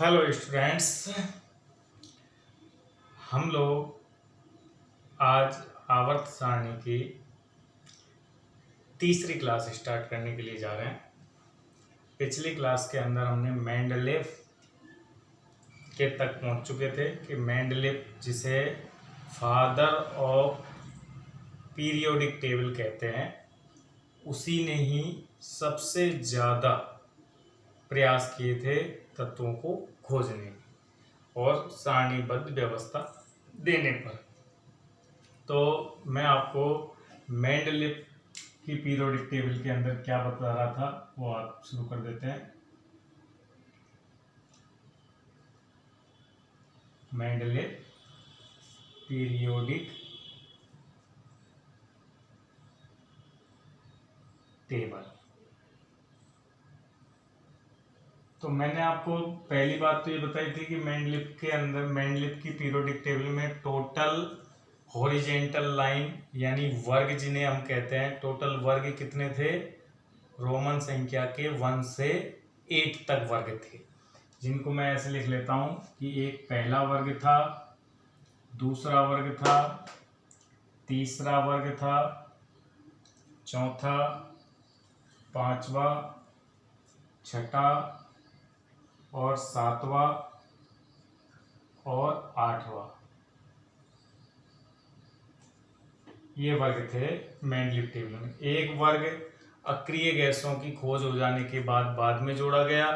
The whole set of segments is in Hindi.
हेलो स्टूडेंट्स, हम लोग आज आवर्त सारणी की तीसरी क्लास स्टार्ट करने के लिए जा रहे हैं। पिछली क्लास के अंदर हमने मेंडलीव के तक पहुंच चुके थे कि मेंडलीव जिसे फादर ऑफ पीरियोडिक टेबल कहते हैं, उसी ने ही सबसे ज़्यादा प्रयास किए थे तत्वों को खोजने और सारणीबद्ध व्यवस्था देने पर। तो मैं आपको मेंडलीव की पीरियोडिक टेबल के अंदर क्या बता रहा था वो आप शुरू कर देते हैं। Mendeleev periodic table. तो मैंने आपको पहली बात तो ये बताई थी कि मेंडलीव के अंदर मेंडलीव की पीरियोडिक टेबल में टोटल हॉरिजेंटल लाइन यानी वर्ग जिन्हें हम कहते हैं, टोटल वर्ग कितने थे? रोमन संख्या के 1 से 8 तक वर्ग थे, जिनको मैं ऐसे लिख लेता हूं कि एक पहला वर्ग था, दूसरा वर्ग था, तीसरा वर्ग था, चौथा, पांचवा, छठा और सातवां और आठवां, ये वर्ग थे मेंडलीव टेबल में। एक वर्ग अक्रिय गैसों की खोज हो जाने के बाद में जोड़ा गया,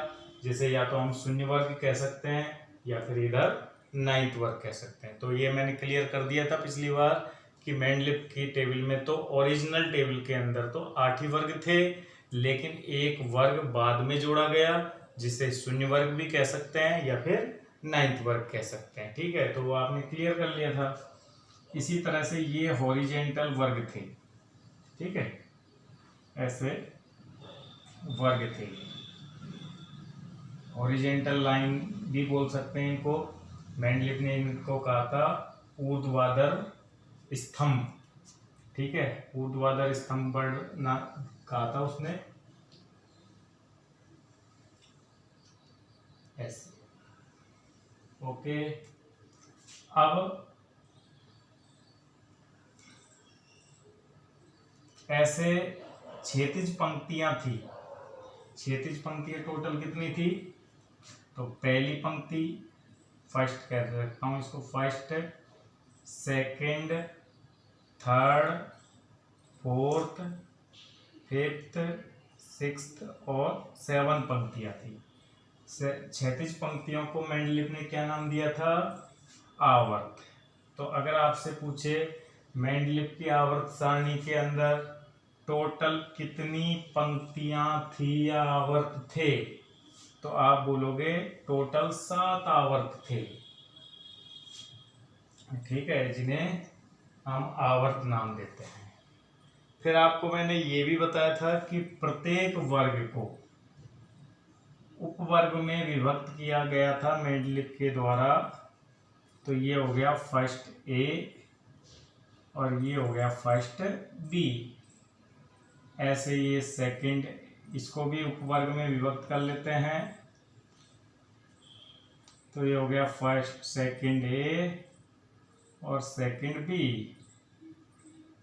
जिसे या तो हम शून्य वर्ग कह सकते हैं या फिर इधर नाइन्थ वर्ग कह सकते हैं। तो ये मैंने क्लियर कर दिया था पिछली बार कि मेंडलीव की टेबल में तो ओरिजिनल टेबल के अंदर तो 8 ही वर्ग थे, लेकिन एक वर्ग बाद में जोड़ा गया जिसे शून्य वर्ग भी कह सकते हैं या फिर नाइन्थ वर्ग कह सकते हैं। ठीक है, तो वो आपने क्लियर कर लिया था। इसी तरह से ये हॉरिजेंटल वर्ग थे, ठीक है, ऐसे वर्ग थे। हॉरिजेंटल लाइन भी बोल सकते हैं इनको। मेंडलीव ने इनको कहा था ऊर्ध्वाधर स्तंभ, ठीक है, ऊर्ध्वाधर स्तंभ बढ़ना कहा था उसने, ऐसे। ओके, अब ऐसे क्षैतिज पंक्तियां थी। क्षैतिज पंक्तियां टोटल कितनी थी? तो पहली पंक्ति फर्स्ट कह सकता हूं इसको, first, second, third, fourth, fifth, sixth और 7 पंक्तियां थी। क्षैतिज पंक्तियों को मेंडलीव ने क्या नाम दिया था? आवर्त। तो अगर आपसे पूछे मेंडलीव की आवर्त सारणी के अंदर टोटल कितनी पंक्तियां थी या आवर्त थे, तो आप बोलोगे टोटल 7 आवर्त थे, ठीक है, जिन्हें हम आवर्त नाम देते हैं। फिर आपको मैंने ये भी बताया था कि प्रत्येक वर्ग को उपवर्ग में विभक्त किया गया था मेंडलीव के द्वारा। तो ये हो गया फर्स्ट ए और ये हो गया फर्स्ट बी। ऐसे ये सेकंड, इसको भी उपवर्ग में विभक्त कर लेते हैं। तो ये हो गया फर्स्ट सेकंड ए और सेकंड बी।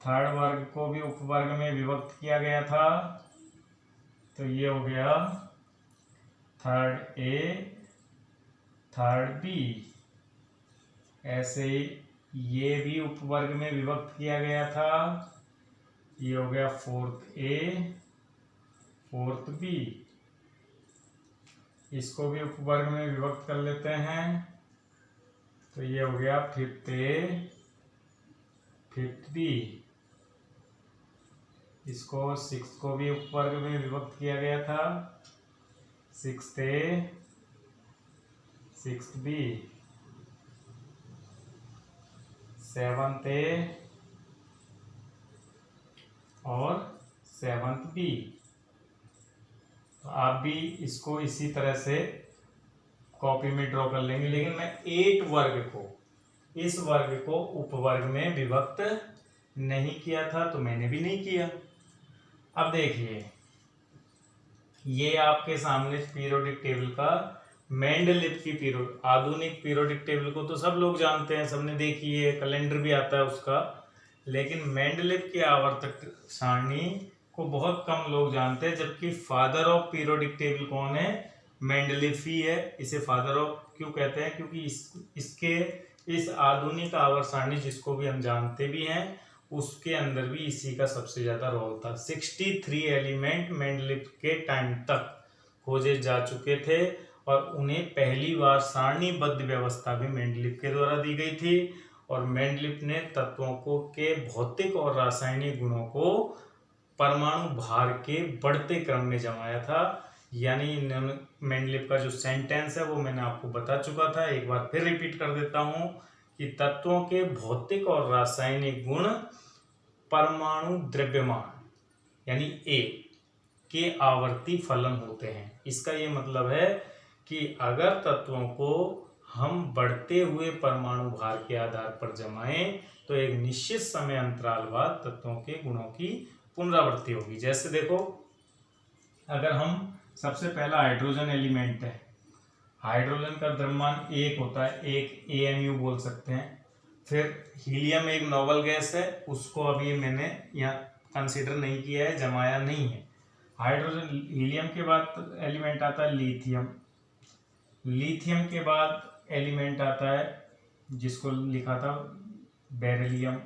थर्ड वर्ग को भी उपवर्ग में विभक्त किया गया था, तो ये हो गया थर्ड ए, थर्ड बी। ऐसे ये भी उपवर्ग में विभक्त किया गया था, ये हो गया फोर्थ ए, फोर्थ बी। इसको भी उपवर्ग में विभक्त कर लेते हैं, तो ये हो गया फिफ्थ ए, फिफ्थ बी। इसको सिक्स्थ को भी उपवर्ग में विभक्त किया गया था, सिक्स्थ ए, सिक्स्थ बी। सेवंथ ए और सेवंथ बी। तो आप भी इसको इसी तरह से कॉपी में ड्रॉ कर लेंगे, लेकिन मैं 8 वर्ग को, इस वर्ग को उपवर्ग में विभक्त नहीं किया था, तो मैंने भी नहीं किया। अब देखिए, ये आपके सामने पीरियोडिक टेबल का मेंडलीव की आधुनिक पीरियोडिक टेबल को तो सब लोग जानते हैं, सबने देखी है, कैलेंडर भी आता है उसका, लेकिन मेंडलीव की आवर्तक सारणी को बहुत कम लोग जानते हैं, जबकि फादर ऑफ पीरियोडिक टेबल कौन है? मेंडलीव ही है। इसे फादर ऑफ क्यों कहते हैं? क्योंकि इसके इस आधुनिक आवर्त सारणी जिसको भी हम जानते भी हैं, उसके अंदर भी इसी का सबसे ज्यादा रोल था। 63 एलिमेंट मेंडलीव के टाइम तक खोजे जा चुके थे और उन्हें पहली बार सारणीबद्ध व्यवस्था भी मेंडलीव के द्वारा दी गई थी। और मेंडलीव ने तत्वों को के भौतिक और रासायनिक गुणों को परमाणु भार के बढ़ते क्रम में जमाया था। यानी मेंडलीव का जो सेंटेंस है वो मैंने आपको बता चुका था, एक बार फिर रिपीट कर देता हूं कि तत्वों के भौतिक और रासायनिक गुण परमाणु द्रव्यमान यानी ए के आवर्ती फलन होते हैं। इसका ये मतलब है कि अगर तत्वों को हम बढ़ते हुए परमाणु भार के आधार पर जमाएं तो एक निश्चित समय अंतराल बाद तत्वों के गुणों की पुनरावृत्ति होगी। जैसे देखो, अगर हम सबसे पहला हाइड्रोजन एलिमेंट है, हाइड्रोजन का द्रव्यमान 1 होता है, 1 AMU बोल सकते हैं। फिर हीलियम एक नोबल गैस है, उसको अभी मैंने यहाँ कंसीडर नहीं किया है, जमाया नहीं है। हाइड्रोजन हीलियम के बाद एलिमेंट आता है लिथियम, लिथियम के बाद एलिमेंट आता है जिसको लिखा था बेरिलियम,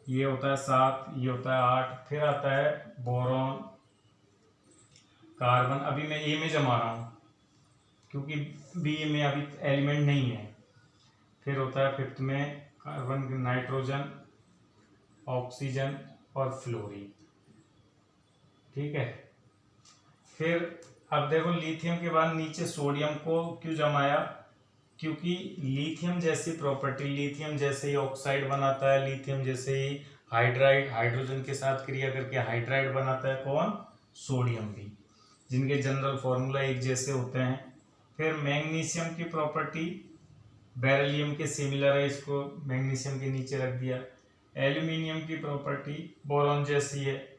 ये होता है 7, ये होता है 8। फिर आता है बोरॉन, कार्बन, अभी मैं ए में जमा रहा हूँ क्योंकि बी में अभी एलिमेंट नहीं है। फिर होता है 5th में कार्बन, नाइट्रोजन, ऑक्सीजन और फ्लोरीन। ठीक है। फिर अब देखो, लिथियम के बाद नीचे सोडियम को क्यों जमाया? क्योंकि लिथियम जैसी प्रॉपर्टी, लिथियम जैसे ही ऑक्साइड बनाता है, लिथियम जैसे ही हाइड्राइड, हाइड्रोजन के साथ क्रिया करके हाइड्राइड बनाता है कौन? सोडियम भी, जिनके जनरल फॉर्मूला एक जैसे होते हैं। फिर मैग्नीशियम की प्रॉपर्टी बेरिलियम के सिमिलर है, इसको मैग्नीशियम के नीचे रख दिया। एल्यूमिनियम की प्रॉपर्टी बोरॉन जैसी है।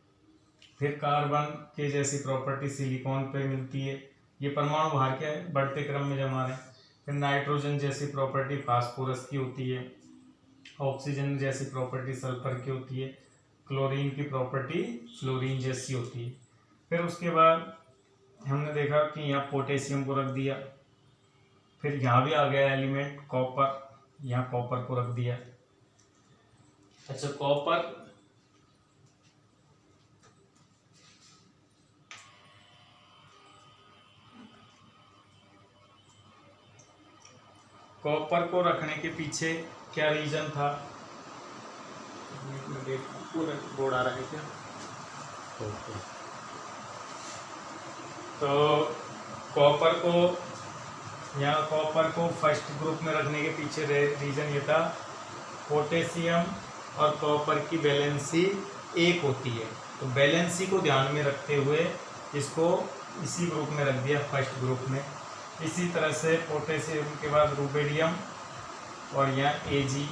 फिर कार्बन के जैसी प्रॉपर्टी सिलिकॉन पे मिलती है, ये परमाणु भार के बढ़ते क्रम में जमा रहे हैं। फिर नाइट्रोजन जैसी प्रॉपर्टी फास्फोरस की होती है, ऑक्सीजन जैसी प्रॉपर्टी सल्फर की होती है, क्लोरीन की प्रॉपर्टी फ्लोरीन जैसी होती है। फिर उसके बाद हमने देखा कि यहाँ पोटेशियम को रख दिया। फिर यहाँ भी आ गया एलिमेंट कॉपर, यहाँ कॉपर को रख दिया। अच्छा, कॉपर को रखने के पीछे क्या रीजन था? पूरे बोर्ड आ रहा है क्या? तो कॉपर को फर्स्ट ग्रुप में रखने के पीछे रीजन ये था, पोटेशियम और कॉपर की वैलेंसी 1 होती है, तो वैलेंसी को ध्यान में रखते हुए इसको इसी ग्रुप में रख दिया, फर्स्ट ग्रुप में। इसी तरह से पोटेशियम के बाद रुबिडियम और यहाँ Ag।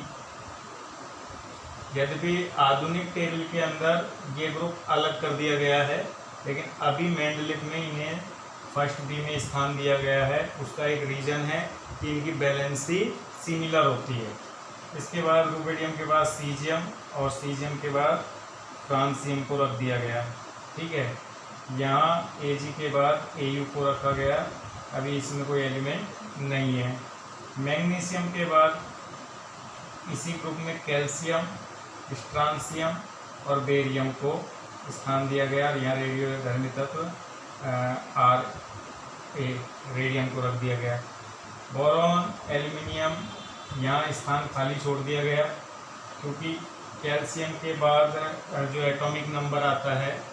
यद्यपि आधुनिक टेबल के अंदर ये ग्रुप अलग कर दिया गया है, लेकिन अभी मेंडलीव में इन्हें फर्स्ट बी में स्थान दिया गया है। उसका एक रीजन है कि इनकी बैलेंसी सिमिलर होती है। इसके बाद रुबिडियम के बाद सीजियम और सीजियम के बाद फ्रांसियम को रख दिया गया। ठीक है, यहाँ Ag के बाद Au को रखा गया, अभी इसमें कोई एलिमेंट नहीं है। मैग्नीशियम के बाद इसी ग्रुप में कैल्शियम, स्ट्रांसियम और बेरियम को स्थान दिया गया। यहाँ रेडियोधर्मी तत्व Ra रेडियम को रख दिया गया। बोरॉन, एल्यूमिनियम, यहाँ स्थान खाली छोड़ दिया गया क्योंकि कैल्शियम के बाद जो एटॉमिक नंबर आता है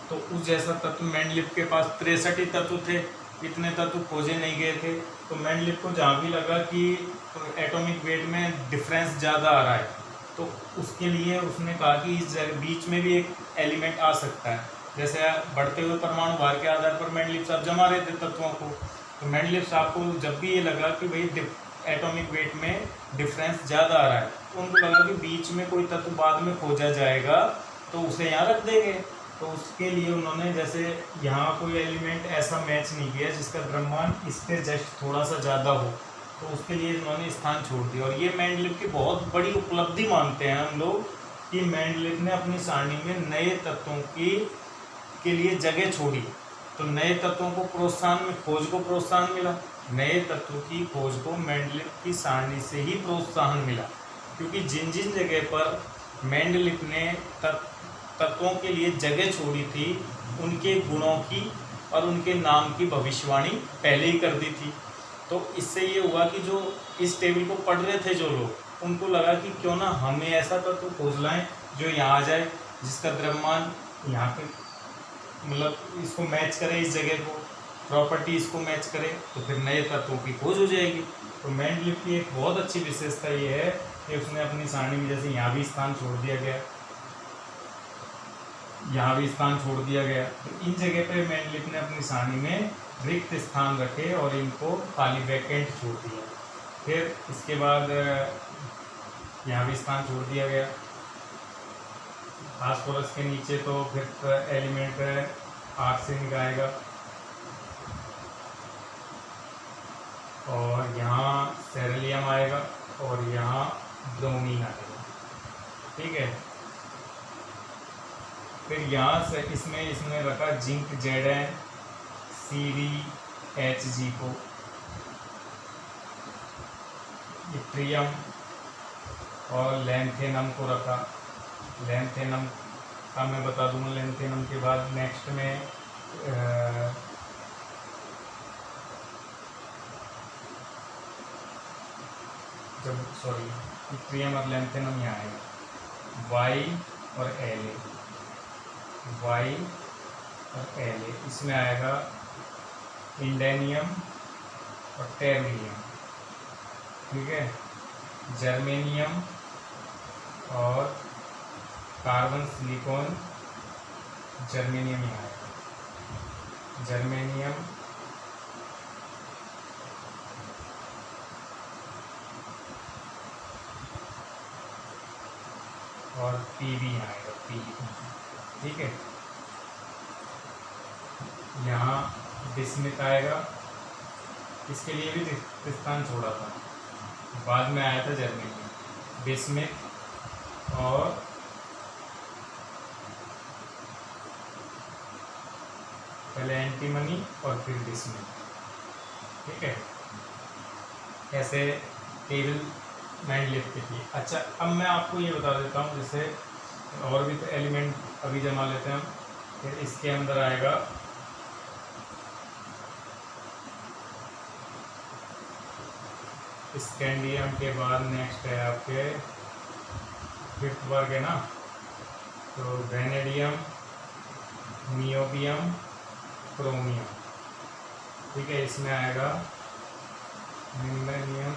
तो उस जैसा तत्व मेंडलीव के पास 63 ही तत्व थे, इतने तत्व खोजे नहीं गए थे। तो मेंडलीव को जहाँ भी लगा कि एटॉमिक वेट में डिफरेंस ज़्यादा आ रहा है तो उसके लिए उसने कहा कि इस बीच में भी एक एलिमेंट आ सकता है। जैसे बढ़ते हुए परमाणु भार के आधार पर मेंडलीव साहब जमा रहे थे तत्वों को, तो मेंडलीव साहब को जब भी ये लगा कि भाई एटॉमिक वेट में डिफरेंस ज़्यादा आ रहा है तो उनको लगा कि बीच में कोई तत्व बाद में खोजा जाएगा तो उसे यहाँ रख देंगे। तो उसके लिए उन्होंने जैसे यहाँ कोई एलिमेंट ऐसा मैच नहीं किया जिसका द्रव्यमान इससे जस्ट थोड़ा सा ज़्यादा हो, तो उसके लिए उन्होंने स्थान छोड़ दिया। और ये मेंडलीव की बहुत बड़ी उपलब्धि मानते हैं हम लोग कि मेंडलीव ने अपनी सारणी में नए तत्वों के लिए जगह छोड़ी। तो नए तत्वों को प्रोत्साहन में खोज को प्रोत्साहन मिला, नए तत्वों की खोज को मेंडलीव की सारणी से ही प्रोत्साहन मिला, क्योंकि जिन जिन जगह पर मेंडलीव ने तत्वों के लिए जगह छोड़ी थी उनके गुणों की और उनके नाम की भविष्यवाणी पहले ही कर दी थी। तो इससे ये हुआ कि जो इस टेबल को पढ़ रहे थे जो लोग, उनको लगा कि क्यों ना हमें ऐसा तत्व खोज लाएं जो यहाँ आ जाए, जिसका द्रव्यमान यहाँ पे मतलब इसको मैच करे, इस जगह को प्रॉपर्टी इसको मैच करे, तो फिर नए तत्वों की खोज हो जाएगी। तो मेंडलीव की एक बहुत अच्छी विशेषता ये है कि उसने अपनी सारणी में जैसे यहाँ भी स्थान छोड़ दिया गया, यहाँ भी स्थान छोड़ दिया गया, तो इन जगह पे मेंडलीव ने अपनी सारणी में रिक्त स्थान रखे और इनको खाली वैकेंट छोड़ दिया। फिर इसके बाद यहाँ भी स्थान छोड़ दिया गया। फास्फोरस के नीचे तो फिर एलिमेंट आर्सेनिक आएगा और यहाँ सेरेलियम आएगा और यहाँ ब्रोमीन आएगा, ठीक है। फिर यहाँ से इसमें रखा जिंक Zn CdHg को, इट्रियम और लैंथेनम को रखा। लैंथेनम का मैं बता दूंगा, लैंथेनम के बाद नेक्स्ट में इट्रियम और लैंथेनम यहाँ आएगा, Y और La, इसमें आएगा इंडेनियम और टेरिलियम, ठीक है, जर्मेनियम और कार्बन सिलिकॉन, जर्मेनियम ही आएगा, जर्मेनियम और पीबी आएगा, ठीक है। यहाँ बिस्मिथ आएगा, इसके लिए भी स्थान छोड़ा था, बाद में आया था जर्मेनियम, बिस्मिथ और पहले एंटीमनी और फिर बिस्मिथ, ठीक है। ऐसे टेबल मेंडलीव की थी। अच्छा, अब मैं आपको ये बता देता हूँ, जैसे और भी तो एलिमेंट अभी जमा लेते हैं हम। फिर इसके अंदर आएगा स्कैंडियम के बाद नेक्स्ट है आपके फिफ्थ वर्ग है ना, तो वेनेडियम, नियोबियम, क्रोमियम, ठीक है। इसमें आएगा निम्बेनियम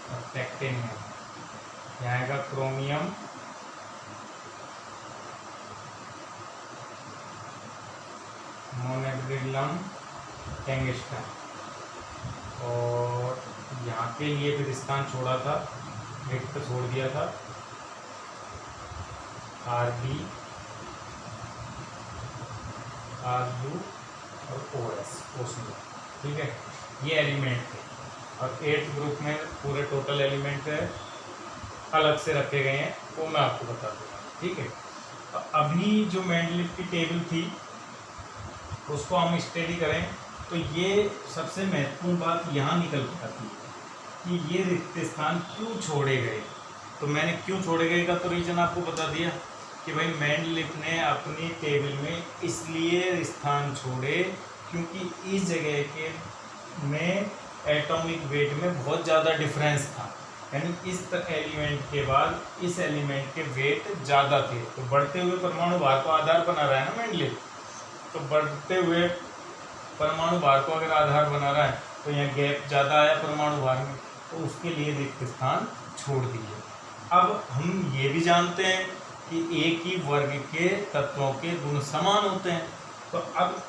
और टेक्टेनियम, यहाँ आएगा क्रोमियम, मोनेब्रिलम, टंगस्टन, और यहाँ के लिए फिर स्थान छोड़ा था, रिक्त छोड़ दिया था, आरबी, आरयू और ओएस, ठीक है। ये एलिमेंट थे और 8th ग्रुप में पूरे टोटल एलिमेंट अलग से रखे गए हैं, वो मैं आपको बता दूंगा, ठीक है। तो अभी जो मेंडलीव की टेबल थी उसको हम स्टडी करें तो ये सबसे महत्वपूर्ण बात यहाँ निकल के आती है कि ये रिक्त स्थान क्यों छोड़े गए। तो मैंने क्यों छोड़े गए का तो रीज़न आपको बता दिया कि भाई मेंडलीव ने अपनी टेबल में इसलिए स्थान छोड़े क्योंकि इस जगह के में एटॉमिक वेट में बहुत ज़्यादा डिफरेंस था, यानी इस एलिमेंट के बाद इस एलिमेंट के वेट ज़्यादा थे। तो बढ़ते हुए परमाणु भार को आधार बना रहा है ना मेंडलीव, तो बढ़ते हुए परमाणु भार को अगर आधार बना रहा है तो यहाँ गैप ज़्यादा आया परमाणु भार में, तो उसके लिए रिक्त स्थान छोड़ दीजिए। अब हम ये भी जानते हैं कि एक ही वर्ग के तत्वों के गुण समान होते हैं, तो अब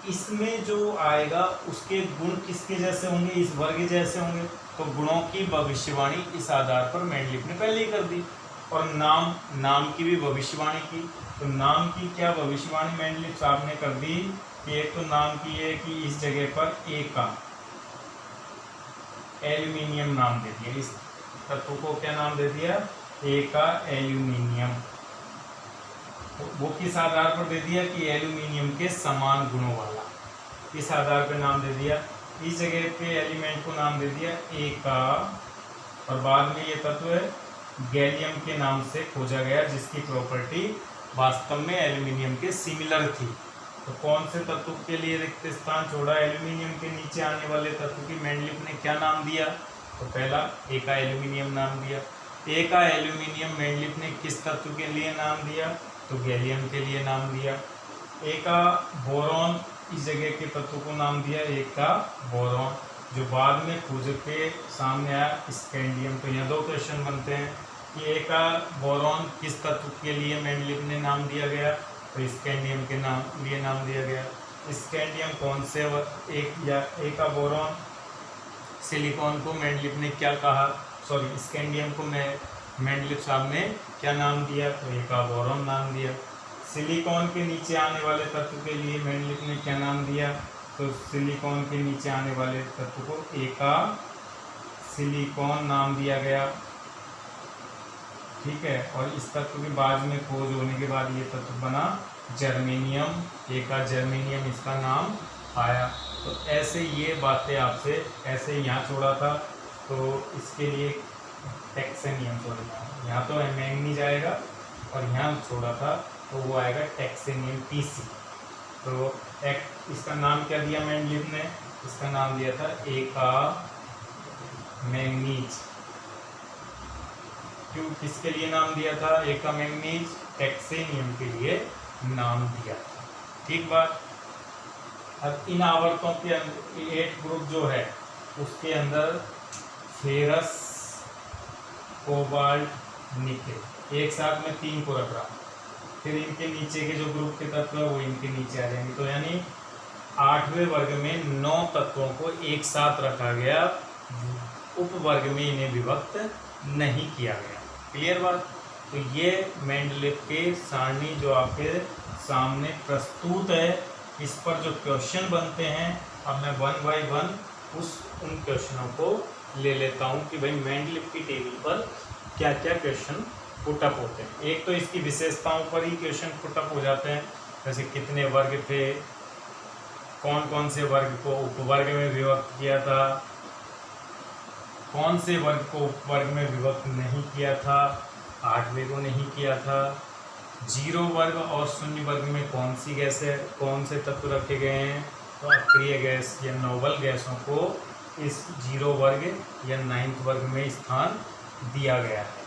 इसमें जो आएगा उसके गुण किसके जैसे होंगे, इस वर्ग जैसे होंगे। तो गुणों की भविष्यवाणी इस आधार पर मेंडलीव ने पहले ही कर दी। और नाम की भी भविष्यवाणी की। तो नाम की क्या भविष्यवाणी मेंडलीफ साहब ने कर दी कि एक तो नाम की है कि इस जगह पर ए का एल्यूमिनियम नाम दे दिया, इस तत्व को क्या नाम दे दिया, ए का एल्यूमिनियम। तो वो किस आधार पर दे दिया कि एल्यूमिनियम के समान गुणों वाला, इस आधार पर नाम दे दिया। इस जगह पे एलिमेंट को नाम दे दिया ए का, और बाद में ये तत्व गैलियम के नाम से खोजा गया जिसकी प्रॉपर्टी वास्तव में एल्यूमिनियम के सिमिलर थी। तो कौन से तत्व के लिए रिक्त स्थान छोड़ा, एल्यूमिनियम के नीचे आने वाले तत्व की मेंडलीफ ने क्या नाम दिया, तो पहला ए का एल्यूमिनियम नाम दिया। ए का एल्यूमिनियम मेंडलीफ ने किस तत्व के लिए नाम दिया, तो गैलियम के लिए नाम दिया। ए का बोरॉन, इस जगह के तत्व को नाम दिया ए का बोरॉन, जो बाद में खोज के सामने आया स्कैंडियम। तो यहाँ दो क्वेश्चन बनते हैं कि ए का बोरॉन किस तत्व के लिए मेंडलीफ ने नाम दिया गया, तो स्कैंडियम के लिए नाम दिया गया। स्कैंडियम कौन से एक या ए का बोरॉन सिलिकॉन को मेंडलीफ ने क्या कहा, सॉरी स्कैंडियम को मेंडलीफ साहब ने क्या नाम दिया, तो ए का बोरॉन नाम दिया। सिलिकॉन के नीचे आने वाले तत्व के लिए मेंडलीफ ने क्या नाम दिया, तो सिलिकॉन के नीचे आने वाले तत्व को ए का सिलिकॉन नाम दिया गया, ठीक है। और इस तत्व के बाद में खोज होने के बाद ये तत्व बना जर्मेनियम, ए का जर्मेनियम इसका नाम आया। तो ऐसे ये बातें आपसे ऐसे यहाँ छोड़ा था, तो इसके लिए टेक्सेनियम, सॉरी यहाँ तो मैंगनीज आएगा और यहाँ छोड़ा था तो वो आएगा टेक्सेनियम TC। तो इसका नाम क्या दिया मेंडलीफ ने, इसका नाम दिया था ए का मैंगनीज। क्यों, किसके लिए नाम दिया था ए का मैंगनीज, टेक्सेनियम के लिए नाम दिया था, ठीक बात। अब इन आवर्तों के अंदर 8 ग्रुप जो है उसके अंदर फेरस, कोबाल्ट, निकेल एक साथ में 3 को रख रहा हूँ, फिर इनके नीचे के जो ग्रुप के तत्व है वो इनके नीचे आ जाएंगे। तो यानी 8वें वर्ग में 9 तत्वों को एक साथ रखा गया, उपवर्ग में इन्हें विभक्त नहीं किया गया, क्लियर बात। तो ये मेंडलीफ के सारणी जो आपके सामने प्रस्तुत है, इस पर जो क्वेश्चन बनते हैं, अब मैं 1 बाय 1 उन क्वेश्चनों को ले लेता हूँ कि भाई मेंडलीफ की टेबल पर क्या क्या क्वेश्चन पुटअप होते हैं। एक तो इसकी विशेषताओं पर ही क्वेश्चन पुटअप हो जाते हैं, जैसे कितने वर्ग थे, कौन कौन से वर्ग को उपवर्ग में विभक्त किया था, कौन से वर्ग को उपवर्ग में विभक्त नहीं किया था, 8वें को नहीं किया था, 0 वर्ग और 0 वर्ग में कौन सी गैस है, कौन से तत्व रखे गए हैं, तो अक्रिय गैस या नोबल गैसों को इस 0 वर्ग या 9th वर्ग में स्थान दिया गया है,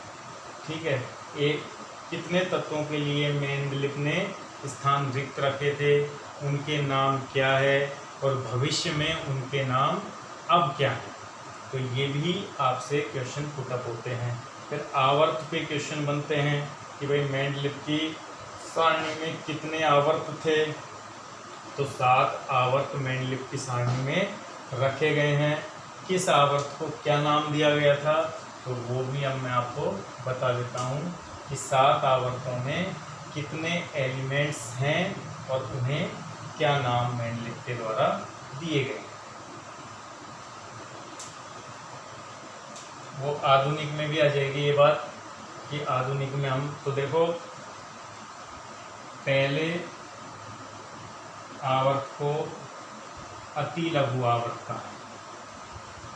ठीक है। एक कितने तत्वों के लिए मेंडलीफ ने स्थान रिक्त रखे थे, उनके नाम क्या है और भविष्य में उनके नाम अब क्या है, तो ये भी आपसे क्वेश्चन पुटअप होते हैं। फिर आवर्त पे क्वेश्चन बनते हैं कि भाई मेंडलीफ की सारणी में कितने आवर्त थे, तो 7 आवर्त मेंडलीफ की सारणी में रखे गए हैं। किस आवर्त को क्या नाम दिया गया था, तो वो भी अब मैं आपको बता देता हूँ कि 7 आवर्तों में कितने एलिमेंट्स हैं और उन्हें क्या नाम मेंडलीफ के द्वारा दिए गए। वो आधुनिक में भी आ जाएगी ये बात कि आधुनिक में हम तो देखो पहले आवर्त को अति लघु आवर्त का,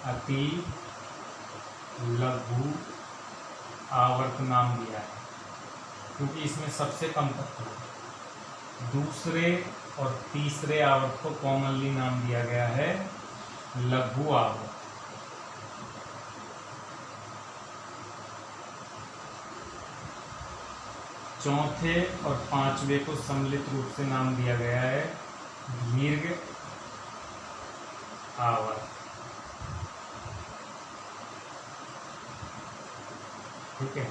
अति लघु आवर्त नाम दिया है क्योंकि इसमें सबसे कम तत्व है। दूसरे और तीसरे आवर्त को कॉमनली नाम दिया गया है लघु आवर्त। चौथे और 5वें को सम्मिलित रूप से नाम दिया गया है दीर्घ आवर्त, ठीक है।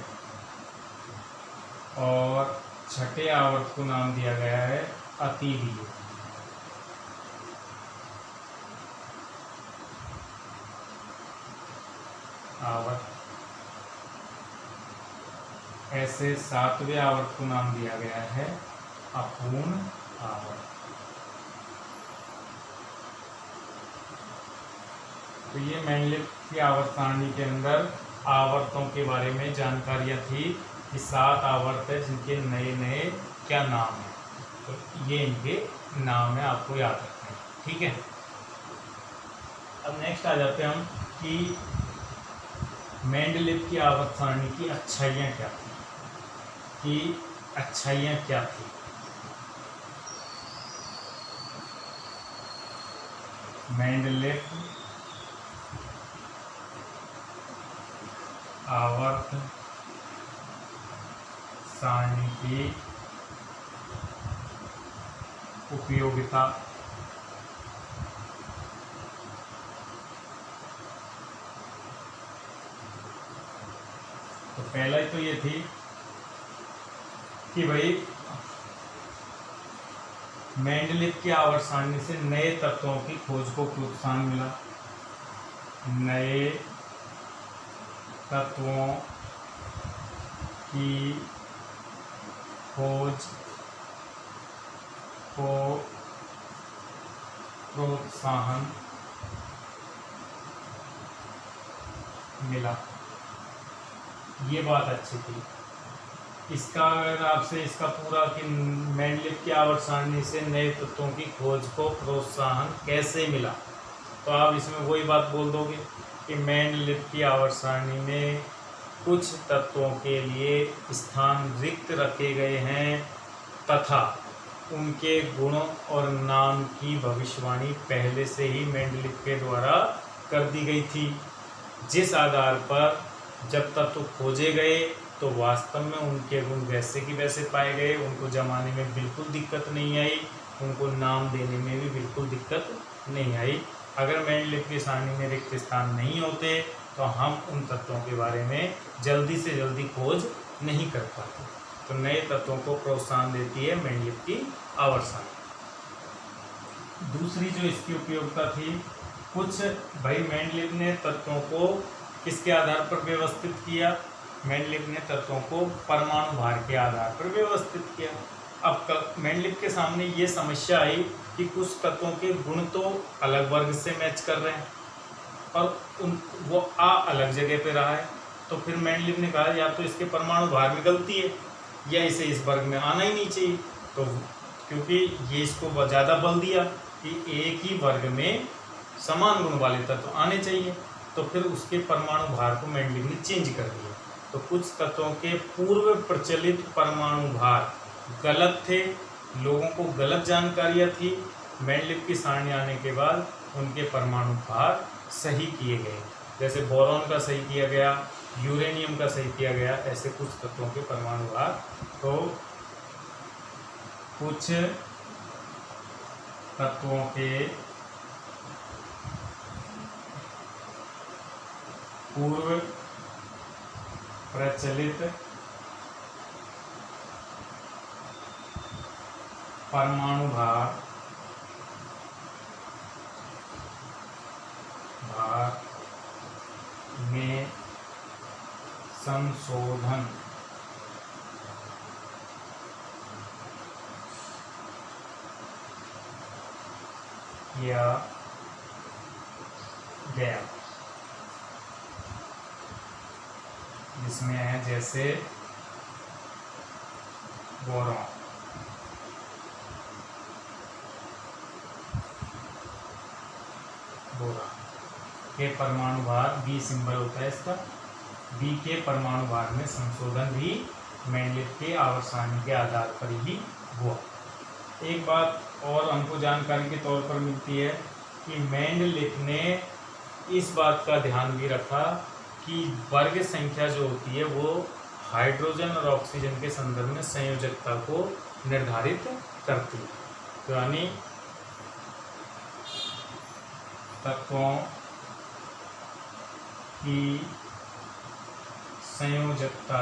और छठे आवर्त को नाम दिया गया है अति दीर्घ। आवर्त ऐसे सातवें आवर्त को नाम दिया गया है अपूर्ण आवर्त। तो ये मेंडलीव की आवर्त सारणी के अंदर आवर्तों के बारे में जानकारियां थी कि 7 आवर्त है जिनके नए नए क्या नाम है, तो ये इनके नाम है, आपको याद रखना है, ठीक है। अब नेक्स्ट आ जाते हैं हम कि मेंडलीव की आवर्त सारणी की अच्छाइयाँ क्या थी, कि अच्छाइयाँ क्या थी। मेंडलीव आवर्त सारणी की उपयोगिता। तो पहला ही तो ये थी कि भाई मेंडलीव की आवर्त सारणी से नए तत्वों की खोज को प्रोत्साहन मिला, नए तत्वों की खोज को प्रोत्साहन मिला, ये बात अच्छी थी। इसका अगर आपसे इसका पूरा कि मेंडलीव की आवर्त सारणी से नए तत्वों की खोज को प्रोत्साहन कैसे मिला, तो आप इसमें वही बात बोल दोगे कि मेंडलीव की आवर्त सारणी में कुछ तत्वों के लिए स्थान रिक्त रखे गए हैं तथा उनके गुणों और नाम की भविष्यवाणी पहले से ही मेंडलीव के द्वारा कर दी गई थी, जिस आधार पर जब तत्व खोजे गए तो वास्तव में उनके गुण वैसे की वैसे पाए गए, उनको जमाने में बिल्कुल दिक्कत नहीं आई, उनको नाम देने में भी बिल्कुल दिक्कत नहीं आई। अगर मेंडलीव की सारणी में रिक्त स्थान नहीं होते तो हम उन तत्वों के बारे में जल्दी से जल्दी खोज नहीं कर पाते। तो नए तत्वों को प्रोत्साहन देती है मेंडलीव की आवर्त सारणी। दूसरी जो इसकी उपयोगिता थी, कुछ भाई मेंडलीव ने तत्वों को किसके आधार पर व्यवस्थित किया, मेंडलीव ने तत्वों को परमाणु भार के आधार पर व्यवस्थित किया। अब मेंडलीव के सामने ये समस्या आई कि कुछ तत्वों के गुण तो अलग वर्ग से मैच कर रहे हैं और वो अलग जगह पे रहा है, तो फिर मेंडलीव ने कहा या तो इसके परमाणु भार में गलती है या इसे इस वर्ग में आना ही नहीं चाहिए। तो क्योंकि ये इसको ज़्यादा बल दिया कि एक ही वर्ग में समान गुण वाले तत्व आने चाहिए, तो फिर उसके परमाणु भार को मेंडलीव ने चेंज कर दिया। तो कुछ तत्वों के पूर्व प्रचलित परमाणु भार गलत थे, लोगों को गलत जानकारियाँ थी। मेंडलीव की सारणी आने के बाद उनके परमाणु भार सही किए गए, जैसे बोरॉन का सही किया गया, यूरेनियम का सही किया गया, ऐसे कुछ तत्वों के परमाणु भार। तो कुछ तत्वों के पूर्व प्रचलित परमाणु भार में संशोधन किया गया, जिसमें है जैसे बोरॉन, के परमाणु भार बी सिंबल होता है इसका, बी के परमाणु भार में संशोधन भी मेंडलीव के आवर्त सारणी के आधार पर ही हुआ। एक बात और हमको जानकारी के तौर पर मिलती है कि मेंडलीव ने इस बात का ध्यान भी रखा कि वर्ग संख्या जो होती है वो हाइड्रोजन और ऑक्सीजन के संदर्भ में संयोजकता को निर्धारित करती है। तो यानी तत्वों की संयोजकता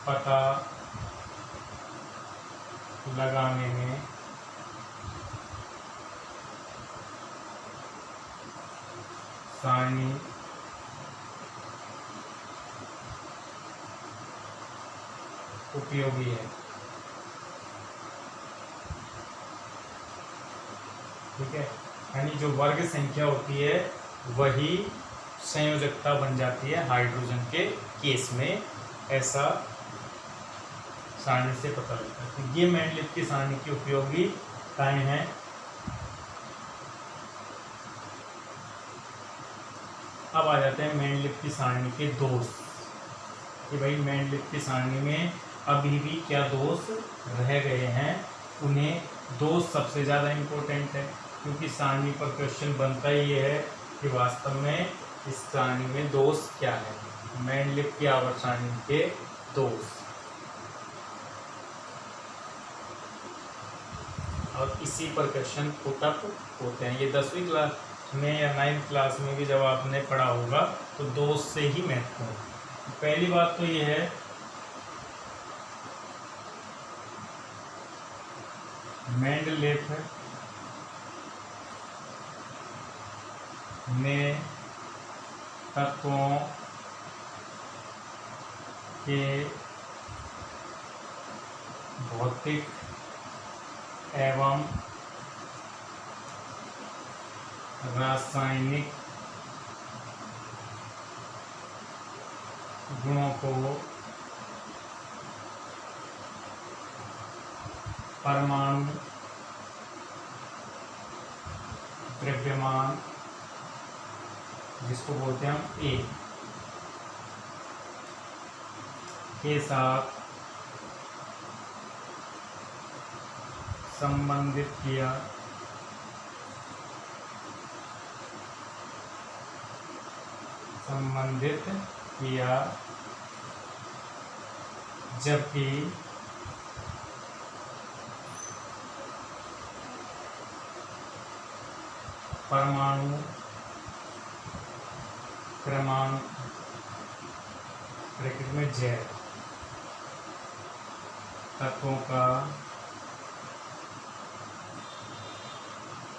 पता लगाने में सारणी उपयोगी है। ठीक है, यानी जो वर्ग संख्या होती है वही संयोजकता बन जाती है हाइड्रोजन के केस में, ऐसा सारणी से पता लगता है। तो ये मेंडलीव की सारणी की उपयोगिताएं हैं। अब आ जाते हैं मेंडलीव की सारणी के दोष, कि भाई मेंडलीव की सारणी में अभी भी क्या दोष रह गए हैं। उन्हें दोष सबसे ज़्यादा इम्पोर्टेंट है, क्योंकि सारणी पर क्वेश्चन बनता ही है कि वास्तव में इस सारणी में दोष क्या है। मेंडलीव की आवर्त सारणी के दोष, और इसी पर क्वेश्चन पुटअप होते हैं। ये 10वीं क्लास में या 9th क्लास में भी जब आपने पढ़ा होगा तो दोष से ही महत्वपूर्ण। पहली बात तो ये है, मेंडलीव ने तत्वों के भौतिक एवं रासायनिक गुणों को परमाणु द्रव्यमान, जिसको बोलते हैं हम ए, के साथ संबंधित किया, जबकि परमाणु क्रमांक ब्रैकेट में जेड तत्वों का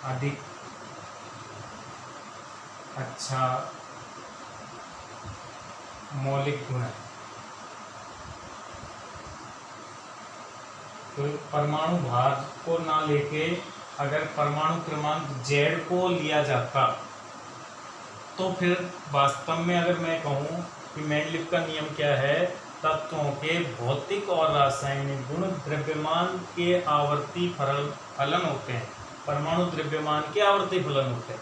अधिक अच्छा मौलिक गुण है। तो परमाणु भार को ना लेके अगर परमाणु क्रमांक जेड को लिया जाता तो फिर वास्तव में अगर मैं कहूँ कि मेंडलीव का नियम क्या है, तत्वों के भौतिक और रासायनिक गुण द्रव्यमान के आवर्ती फलन होते हैं, परमाणु द्रव्यमान के आवर्ती फलन होते हैं।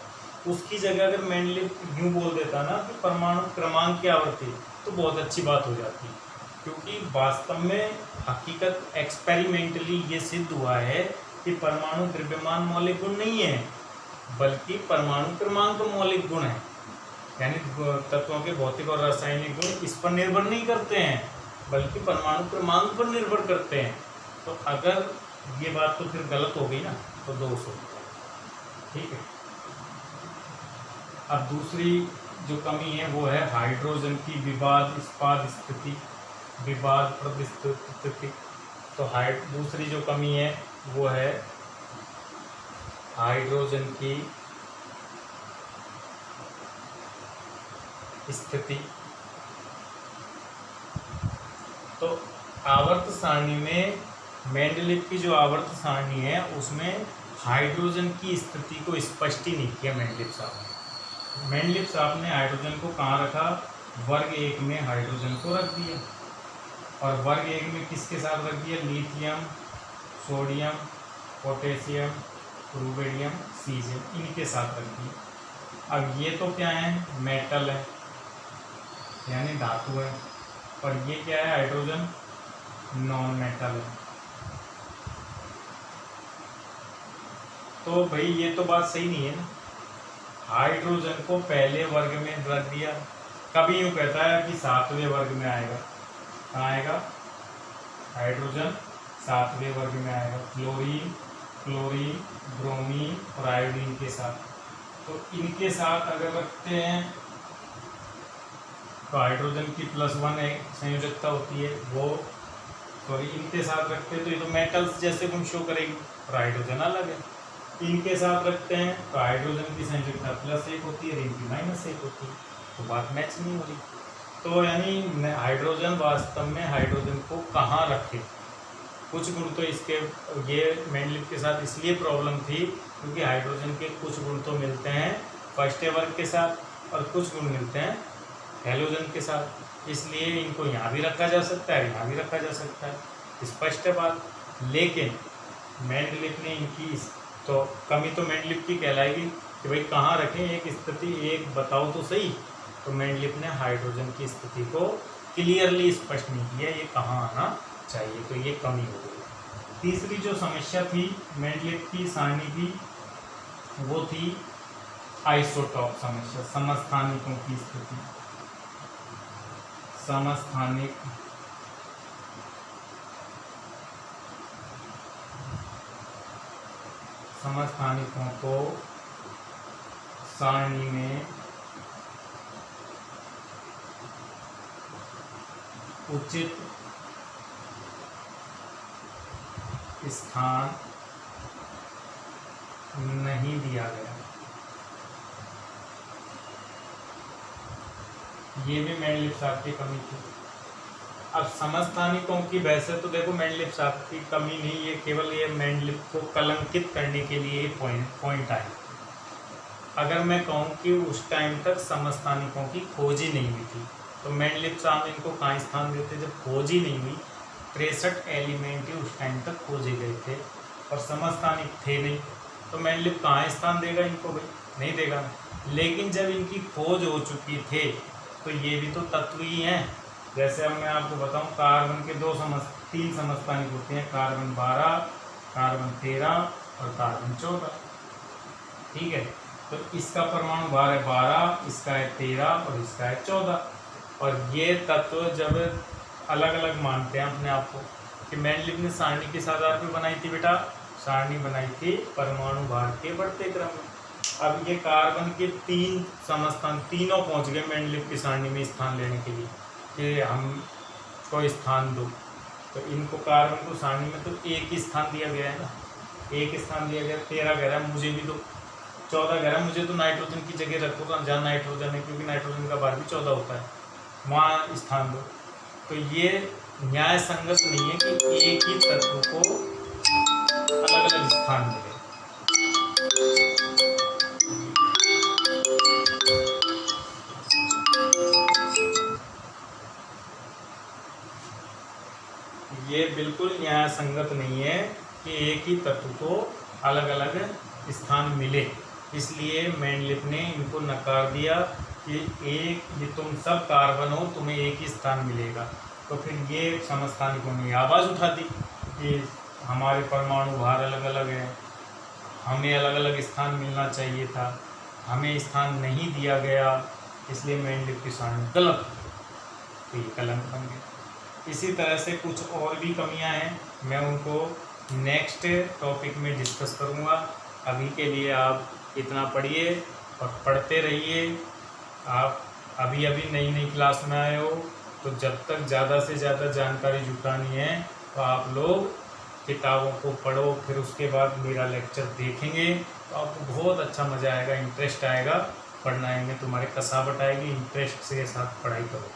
उसकी जगह अगर मेंडलीव यूँ बोल देता ना कि परमाणु क्रमांक की आवर्ती, तो बहुत अच्छी बात हो जाती, क्योंकि वास्तव में हकीकत एक्सपेरिमेंटली ये सिद्ध हुआ है कि परमाणु द्रव्यमान मौलिक गुण नहीं है, बल्कि परमाणु क्रमांक मौलिक गुण है। यानी तत्वों के भौतिक और रासायनिक गुण इस पर निर्भर नहीं करते हैं, बल्कि परमाणु क्रमांक पर निर्भर करते हैं। तो अगर ये बात तो फिर गलत हो गई ना, तो दोष हो गया। ठीक है, अब दूसरी जो कमी है वो है हाइड्रोजन की विवाद इस्पात स्थिति, विवाद स्थिति। तो दूसरी जो कमी है वो है हाइड्रोजन की स्थिति। तो आवर्त सारणी में मेंडलीव की जो आवर्त सारणी है उसमें हाइड्रोजन की स्थिति को स्पष्ट ही नहीं किया मेंडलीव साहब। मेंडलीव साहब ने हाइड्रोजन को कहाँ रखा, वर्ग 1 में हाइड्रोजन को रख दिया, और वर्ग 1 में किसके साथ रख दिया, lithium, sodium, potassium, rubidium, caesium, इनके साथ रख दिया। अब ये तो क्या है, मेटल है यानी धातु है, और ये क्या है, हाइड्रोजन नॉन मेटल है। तो भाई ये तो बात सही नहीं है ना, हाइड्रोजन को पहले वर्ग में रख दिया। कभी यूँ कहता है कि 7वें वर्ग में आएगा, कहाँ आएगा, हाइड्रोजन 7वें वर्ग में आएगा, फ्लोरीन, क्लोरीन, ब्रोमीन और आयोडीन के साथ। तो इनके साथ अगर रखते हैं तो हाइड्रोजन की +1 एक संयोजकता होती है, वो सॉरी इनके साथ रखते हैं तो ये तो मेटल्स जैसे गुण शो करेगी, और हाइड्रोजन अलग है। इनके साथ रखते हैं तो हाइड्रोजन की संयुक्ता +1 होती है और इनकी -1 होती है, तो बात मैच नहीं हो रही। तो यानी हाइड्रोजन वास्तव में हाइड्रोजन को कहाँ रखे, कुछ गुण तो इसके ये मेंडलीव के साथ इसलिए प्रॉब्लम थी क्योंकि हाइड्रोजन के कुछ गुण तो मिलते हैं फर्स्ट वर्ग के साथ और कुछ गुण मिलते हैं हैलोजन के साथ, इसलिए इनको यहाँ भी रखा जा सकता है, यहाँ भी रखा जा सकता है, स्पष्ट है बात। लेकिन मेंडलीव ने इनकी तो कमी तो मेंडलीव की कहलाएगी कि भाई कहाँ रखें, एक स्थिति एक बताओ तो सही। तो मेंडलीव ने हाइड्रोजन की स्थिति को क्लियरली स्पष्ट नहीं किया ये कहाँ आना चाहिए, तो ये कमी हो गई। तीसरी जो समस्या थी मेंडलीव की सारणी की वो थी आइसोटॉप समस्या, समस्थानिकों की स्थिति। समस्थानिक समस्थानिकों को सारणी में उचित स्थान नहीं दिया गया, ये भी मेंडलीव साहब की कमी थी। अब समस्थानिकों की वैसे तो देखो मेंडलीव साहब की कमी नहीं, ये केवल ये मेंडलीव को कलंकित करने के लिए पॉइंट आए। अगर मैं कहूँ कि उस टाइम तक समस्थानिकों की खोज ही नहीं हुई थी तो मेंडलीव साहब इनको कहाँ स्थान देते, जब खोज ही नहीं हुई 63 एलिमेंट ही उस टाइम तक खोजे गए थे और समस्थानिक थे नहीं, तो मेंडलीव कहाँ स्थान देगा इनको, भाई नहीं देगा। लेकिन जब इनकी खोज हो चुकी थे तो ये भी तो तत्व ही हैं। जैसे अब मैं आपको बताऊं कार्बन के 3 समस्थानिक होते हैं, कार्बन 12, कार्बन 13 और कार्बन 14, ठीक है। तो इसका परमाणु भार है 12, इसका है 13 और इसका है 14। और ये तत्व जब अलग अलग मानते हैं अपने आप को कि मेंडलीव ने सारणी किस आधार पर बनाई थी बेटा, सारणी बनाई थी परमाणु भार के बढ़ते क्रम में। अब ये कार्बन के 3 समस्थान तीनों पहुंच गए मेंडलीव की सारणी में स्थान लेने के लिए कि हमको स्थान दो, तो इनको कार्बन को सारणी में तो एक ही स्थान दिया गया है ना, एक स्थान दिया गया। 13 कह रहा है मुझे भी दो, 14 कह रहा है मुझे तो नाइट्रोजन की जगह रखो जहाँ नाइट्रोजन है, क्योंकि नाइट्रोजन का भार भी 14 होता है, वहाँ स्थान दो। तो ये न्याय संगत नहीं है कि एक ही तत्व को अलग अलग स्थान मिले। ये बिल्कुल न्याय संगत नहीं है कि एक ही तत्व को अलग अलग स्थान मिले, इसलिए मेंडलीव ने इनको नकार दिया कि ये तुम सब कार्बन हो, तुम्हें एक ही स्थान मिलेगा। तो फिर ये समस्थानिकों ने आवाज़ उठा दी कि हमारे परमाणु भार अलग अलग है, हमें अलग अलग स्थान मिलना चाहिए था, हमें स्थान नहीं दिया गया, इसलिए मेंडलीव की सारणी गलत, तो ये कलंक बन गया। इसी तरह से कुछ और भी कमियां हैं, मैं उनको नेक्स्ट टॉपिक में डिस्कस करूंगा। अभी के लिए आप इतना पढ़िए और पढ़ते रहिए। आप अभी नई क्लास में आए हो तो जब तक ज़्यादा से ज़्यादा जानकारी जुटानी है तो आप लोग किताबों को पढ़ो, फिर उसके बाद मेरा लेक्चर देखेंगे तो आपको बहुत अच्छा मज़ा आएगा, इंटरेस्ट आएगा, पढ़ने में तुम्हारे कसावट आएगी, इंटरेस्ट के साथ पढ़ाई करो।